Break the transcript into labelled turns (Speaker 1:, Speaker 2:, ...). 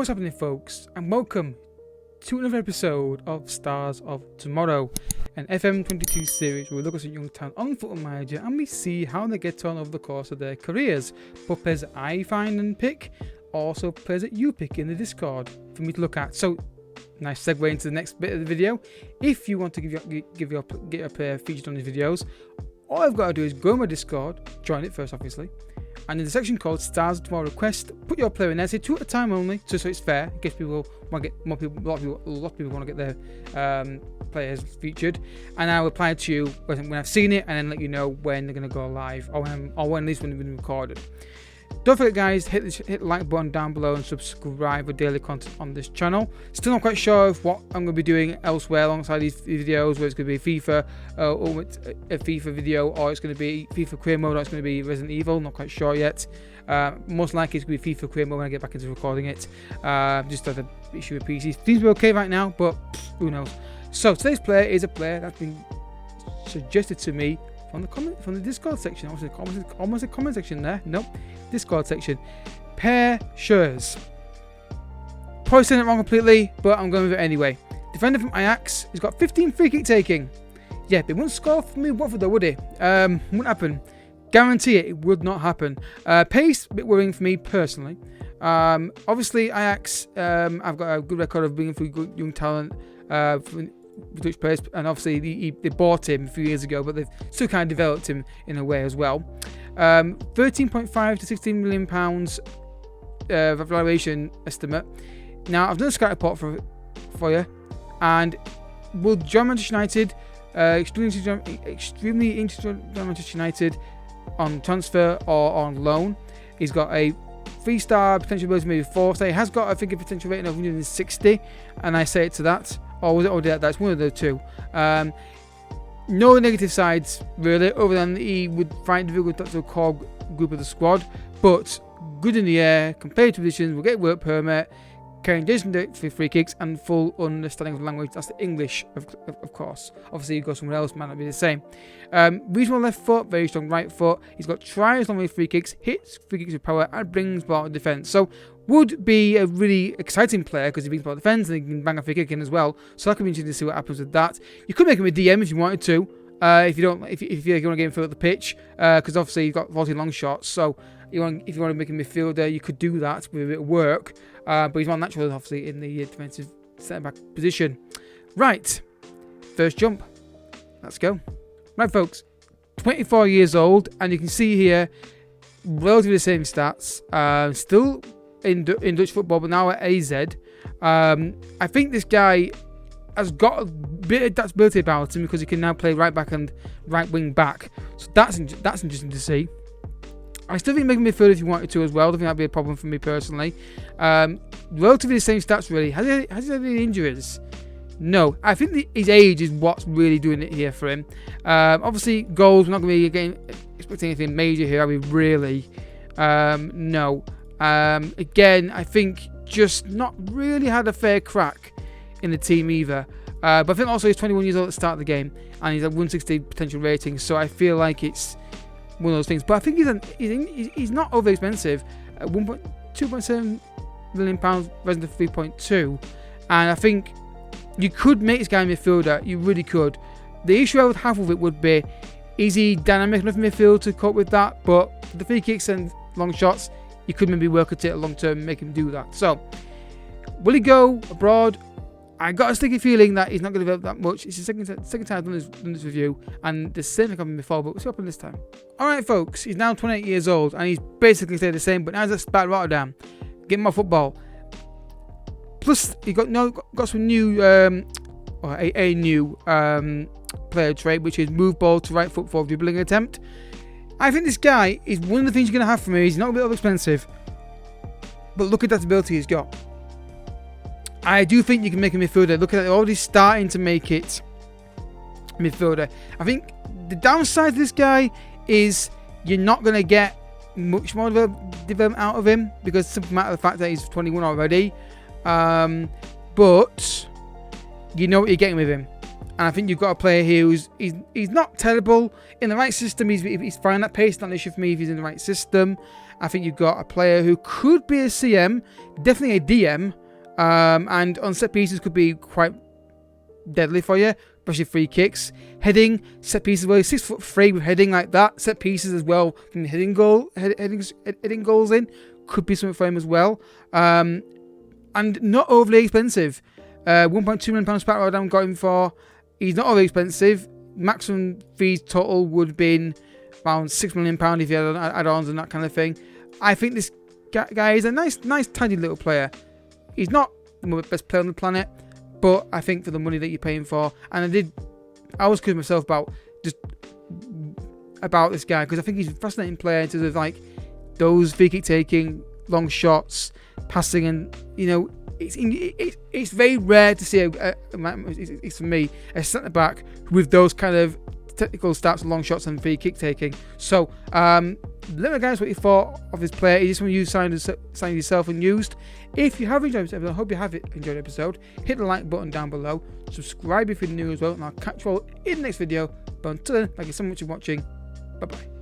Speaker 1: What's happening, folks, and welcome to another episode of Stars of Tomorrow, an FM22 series where we look at some young talent on Football Manager and we see how they get on over the course of their careers. Both players that I find and pick, also players that you pick in the Discord for me to look at. So, nice segue into the next bit of the video. If you want to get your player featured on these videos, all I've got to do is go in my Discord, join it first, obviously. And in the section called Stars of Tomorrow Request, put your player in there, say 2 at a time only, just so it's fair, in case people want to get more people, a lot of people want to get their players featured, and I'll reply to you when I've seen it, and then let you know when they're going to go live, or when at least when they've been recorded. Don't forget, guys, hit the like button down below and subscribe for daily content on this channel. Still not quite sure of what I'm going to be doing elsewhere alongside these videos, whether it's going to be FIFA, a FIFA video, or it's going to be FIFA career mode, or it's going to be Resident Evil. Not quite sure yet. Most likely it's going to be FIFA career mode when I get back into recording it. Just had an issue with PC. Seems to be okay right now, but who knows. So today's player is a player that's been suggested to me from the Discord section. Almost a comment section there. Nope. Discord section. Perr Schuurs. Probably saying it wrong completely, but I'm going with it anyway. Defender from Ajax. He's got 15 free kick taking. Yeah, they wouldn't score for me Watford though, would he? Wouldn't happen. Guarantee it would not happen. Pace, a bit worrying for me personally. Obviously Ajax, I've got a good record of bringing through good young talent from Dutch players, and obviously they bought him a few years ago, but they've still kind of developed him in a way as well. 13.5 to 16 million pounds valuation estimate. Now I've done a scout report for you, and will join Manchester United, extremely interested in Manchester United on transfer or on loan. He's got a 3-star potential ability, maybe 4-star. He has got, I think, a potential rating of 160, and I say it to that. Or was it already that's one of the two. No negative sides really, other than he would find it difficult to a core group of the squad, but good in the air, can play 2 positions, will get work permit, carrying decent for free kicks, and full understanding of language. That's the English, of course. Obviously, you go somewhere else, might not be the same. Reasonable left foot, very strong right foot. He's got tries long with free kicks, hits free kicks with power, and brings ball to defence. So, would be a really exciting player because he brings ball to defence and he can bang a free kick in as well. So that could be interesting to see what happens with that. You could make him a DM if you wanted to. If you feel like you want to get him through the pitch, because obviously you've got 40 long shots. So if you want to make him a midfielder, you could do that with a bit of work. But he's more natural, obviously, in the defensive centre-back position. Right, first jump. Let's go. Right, folks, 24 years old, and you can see here relatively the same stats. Still in Dutch football, but now at AZ. I think this guy has got a bit of adaptability about him because he can now play right back and right wing back. So that's interesting to see. I still think making midfield if you wanted to as well. I don't think that'd be a problem for me personally. Relatively the same stats really. Has he had any injuries? No. I think his age is what's really doing it here for him. Obviously goals, we're not going to be expecting anything major here, are we really? No. Again, I think just not really had a fair crack in the team either. But I think also he's 21 years old at the start of the game, and he's at 160 potential rating. So I feel like it's one of those things. But I think he's not over expensive. 2.7 million pounds, Ryzen 3.2, and I think you could make this guy a midfielder. You really could. The issue I would have with it would be, is he dynamic enough in midfield to cope with that? But the free kicks and long shots, you could maybe work at it long term and make him do that. So, will he go abroad? I got a sticky feeling that he's not going to develop that much. It's the second time I've done this review, and the same thing happened before, but what's happened this time? Alright, folks, he's now 28 years old, and he's basically stayed the same, but now he's at Rotterdam, getting more football. Plus, he got some new, a new player trait, which is move ball to right foot for dribbling attempt. I think this guy is one of the things you're going to have for me. He's not a bit expensive, but look at that ability he's got. I do think you can make a midfielder. Look at that, they're already starting to make it midfielder. I think the downside of this guy is you're not going to get much more development out of him because it's a matter of the fact that he's 21 already. But you know what you're getting with him. And I think you've got a player here he's not terrible. In the right system, he's fine at pace. Not an issue for me if he's in the right system. I think you've got a player who could be a CM, definitely a DM, and on set pieces could be quite deadly for you, especially free kicks. Heading, set pieces, well, 6'3" with heading like that. Set pieces as well, heading goals in, could be something for him as well. And not overly expensive. £1.2 million Sparrow Down got him for. He's not overly expensive. Maximum fees total would have been around £6 million if you had add-ons and that kind of thing. I think this guy is a nice, tidy little player. He's not the best player on the planet, but I think for the money that you're paying for, and I was curious myself about this guy because I think he's a fascinating player in terms of like those free kick taking, long shots, passing, and it's very rare to see it's for me a centre back with those kind of technical stats, long shots, and free kick taking. So let me know, guys, what you thought of this player. Is this one you signed yourself and used? If you have enjoyed this episode, I hope you have enjoyed the episode. Hit the like button down below. Subscribe if you're new as well, and I'll catch you all in the next video. But until then, thank you so much for watching. Bye bye.